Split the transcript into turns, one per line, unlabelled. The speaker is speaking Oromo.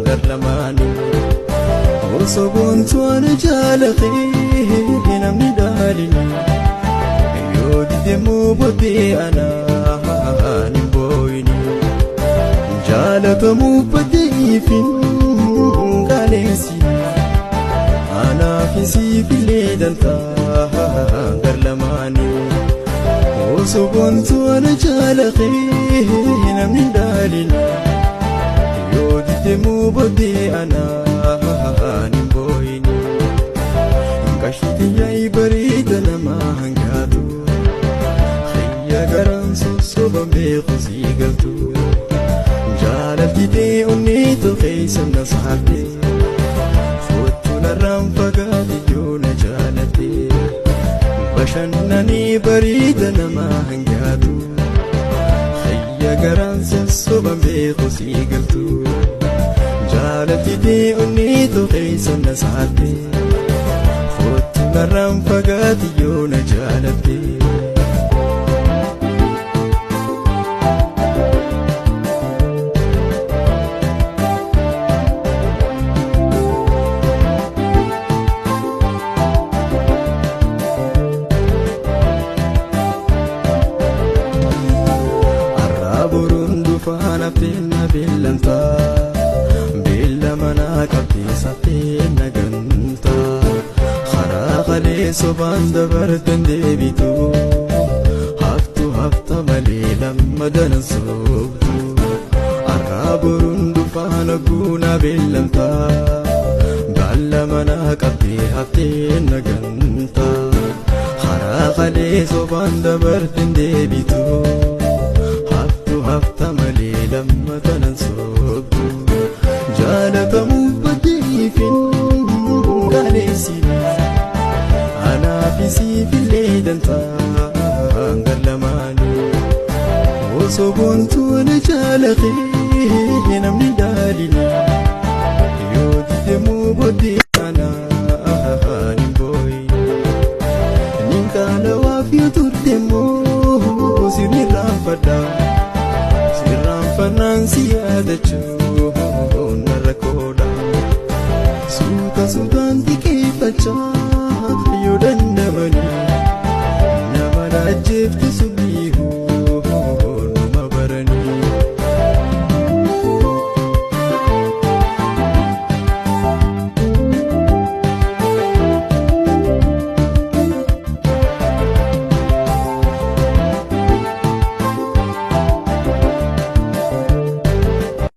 garlamani Osobontu ana jalaqee namni daalini yoo didemu bodee ana nimboyini jalatamu badeefin kaleesi ana fisi filedanta garlamani Osobontu ana jalaqee namni daalini yoo didemu bodee ana nimboyini Kashiti yai barida nama hangatu Khayya garan sosoba meequsi galtu Jaalati dee onneetu keeysan na saarte Foottu narraan fagaate yoo na jaalate Bashannanii barida nama hangatu Khayya garan sosoba meequsi galtu Jaalati dee onneetu keeysan na saarte Narram fagati yo na jalate Arraburundu fana penna billanta Billa mana kapisa penna ganta Khale soban dabartan debitu haftu hafta malilam madan sobtu araburundu fana guna billamta balla mana qabti hafte naganta khale soban dabartan debitu haftu hafta malilam madan sobtu jalatamu badifin galesi Fisi filedanta garlamani Osobontu ana jalaqee namni daalini yoo didemu bodee ana nimboyini Ninkaala waaf yoo turtemmoo sirraanfadha Sirraanfannaan si yaadachuu narra koodha Suuta suutaan xiqqeeffachaa yoo dandamani